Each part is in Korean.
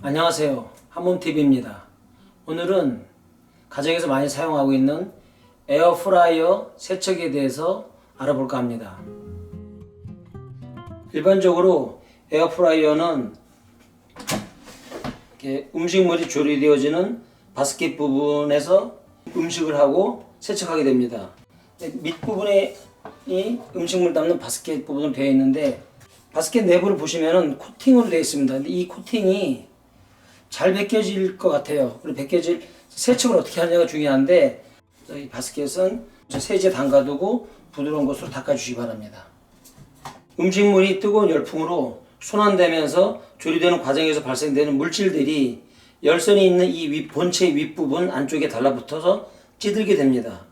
안녕하세요, 한몸TV입니다. 오늘은 가정에서 많이 사용하고 있는 에어프라이어 세척에 대해서 알아볼까 합니다. 일반적으로 에어프라이어는 이렇게 음식물이 조리되어지는 바스켓 부분에서 음식을 하고 세척하게 됩니다. 밑부분에 이 음식물 담는 바스켓 부분으로 되어 있는데, 바스켓 내부를 보시면은 코팅으로 되어 있습니다. 근데 이 코팅이 잘 벗겨질 것 같아요. 그리고 세척을 어떻게 하느냐가 중요한데, 이 바스켓은 세제 담가두고 부드러운 곳으로 닦아주시기 바랍니다. 음식물이 뜨거운 열풍으로 순환되면서 조리되는 과정에서 발생되는 물질들이 열선이 있는 이 본체 윗부분 안쪽에 달라붙어서 찌들게 됩니다.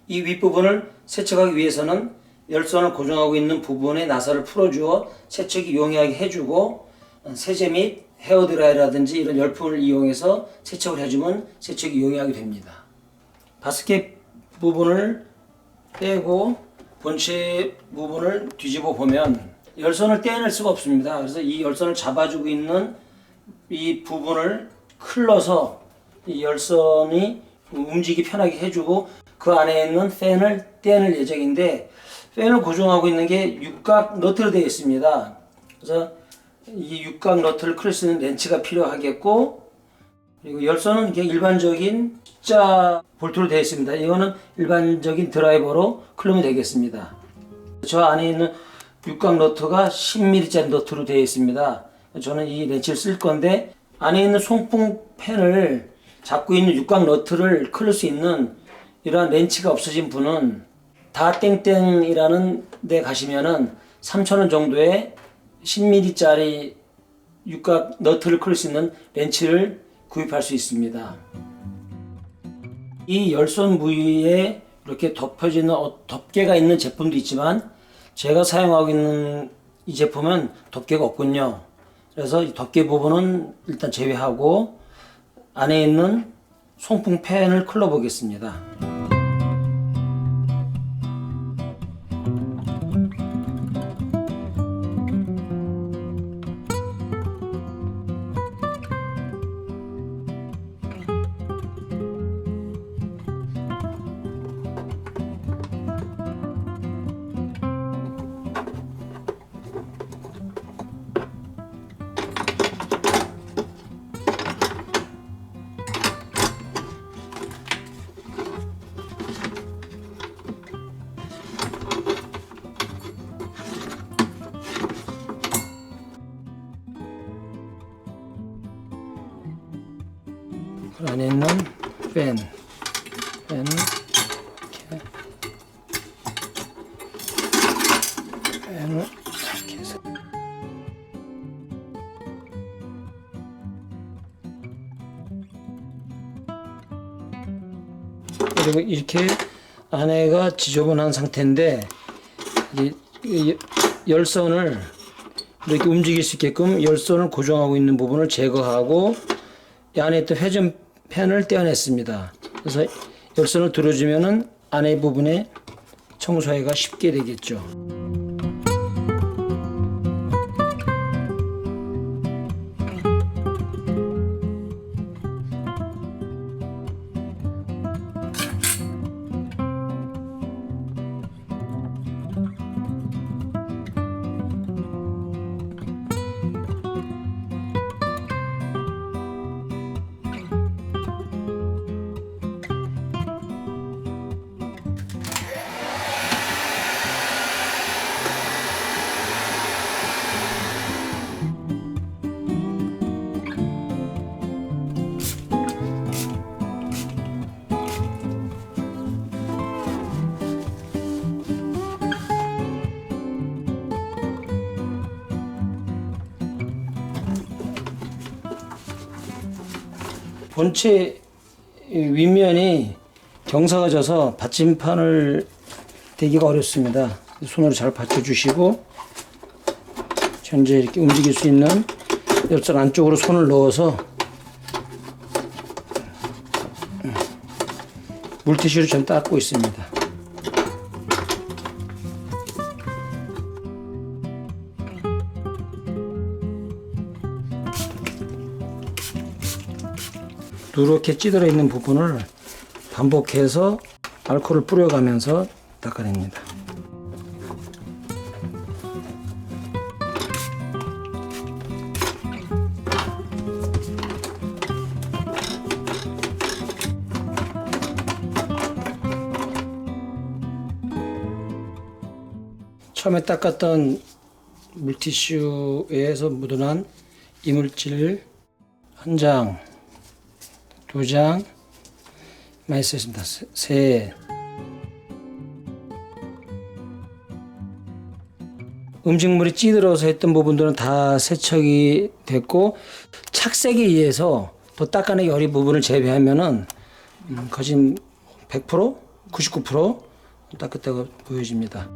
이 윗부분을 세척하기 위해서는 열선을 고정하고 있는 부분의 나사를 풀어주어 세척이 용이하게 해주고, 세제 및 헤어드라이라든지 이런 열풍을 이용해서 세척을 해주면 세척이 용이하게 됩니다. 바스켓 부분을 빼고 본체 부분을 뒤집어 보면 열선을 떼어낼 수가 없습니다. 그래서 이 열선을 잡아주고 있는 이 부분을 클러서 이 열선이 움직이기 편하게 해주고, 그 안에 있는 팬을 떼어낼 예정인데, 팬을 고정하고 있는 게 육각 너트로 되어 있습니다. 그래서 이 육각 너트를 클 수 있는 렌치가 필요하겠고, 그리고 열선은 그냥 일반적인 십자 볼트로 되어 있습니다. 이거는 일반적인 드라이버로 클르면 되겠습니다. 저 안에 있는 육각 너트가 10mm짜리 너트로 되어 있습니다. 저는 이 렌치를 쓸 건데, 안에 있는 송풍 팬을 잡고 있는 육각 너트를 클 수 있는 이러한 렌치가 없어진 분은 다땡땡이라는 데 가시면은 3,000원 정도에 10mm짜리 육각 너트를 클 수 있는 렌치를 구입할 수 있습니다. 이 열선 부위에 이렇게 덮여지는 덮개가 있는 제품도 있지만, 제가 사용하고 있는 이 제품은 덮개가 없군요. 그래서 이 덮개 부분은 일단 제외하고 안에 있는 송풍 팬을 클러 보겠습니다. 그 안에 있는 팬을 이렇게 해서 그리고 이렇게 안에가 지저분한 상태인데, 이 열선을 이렇게 움직일 수 있게끔 열선을 고정하고 있는 부분을 제거하고 이 안에 있던 회전 팬을 떼어냈습니다. 그래서 열선을 들어주면은 안에 부분에 청소하기가 쉽게 되겠죠. 본체 윗면이 경사가 져서 받침판을 대기가 어렵습니다. 손으로 잘 받쳐주시고, 현재 이렇게 움직일 수 있는 열선 안쪽으로 손을 넣어서 물티슈로 전 닦고 있습니다. 누렇게 찌들어 있는 부분을 반복해서 알코올을 뿌려가면서 닦아냅니다. 처음에 닦았던 물티슈에서 묻어난 이물질 한 장, 두 장 많이 쓰였습니다. 셋. 음식물이 찌들어서 했던 부분들은 다 세척이 됐고 착색에 의해서 더 닦아내기 어려운 부분을 제외하면은 거진 100%, 99% 닦았다고 보여집니다.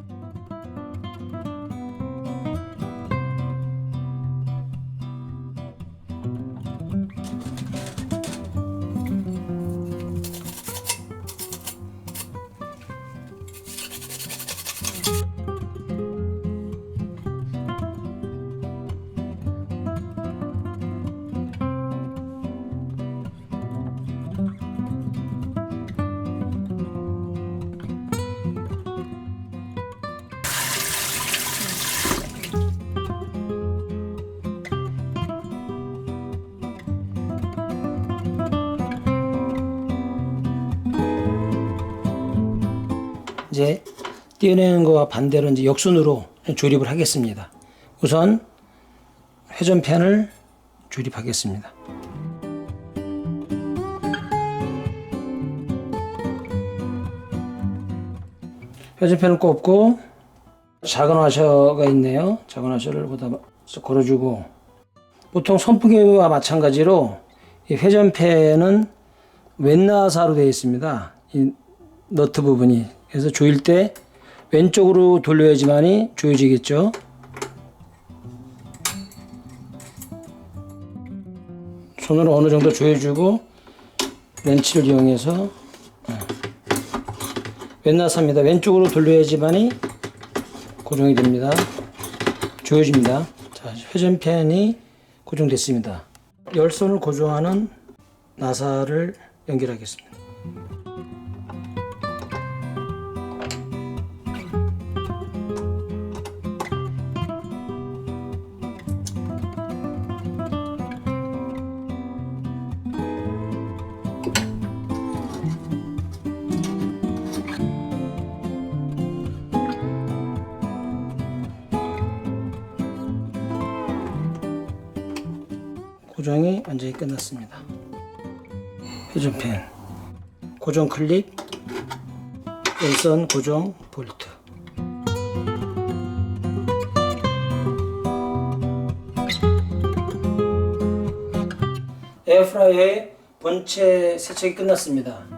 이제 떼어내는 것과 반대로 이제 역순으로 조립을 하겠습니다. 우선 회전팬을 조립하겠습니다. 회전팬을 꼽고 작은 와셔가 있네요. 작은 와셔를 보다 걸어주고, 보통 선풍기와 마찬가지로 이 회전팬은 왼나사로 되어 있습니다. 이 너트 부분이. 그래서 조일 때 왼쪽으로 돌려야지만이 조여지겠죠. 손으로 어느 정도 조여주고 렌치를 이용해서 왼나사입니다. 왼쪽으로 돌려야지만이 고정이 됩니다. 조여집니다. 자, 회전팬이 고정됐습니다. 열선을 고정하는 나사를 연결하겠습니다. 고정이 완전히 끝났습니다. 회전팬 고정 클립, 열선 고정 볼트. 에어프라이어의 본체 세척이 끝났습니다.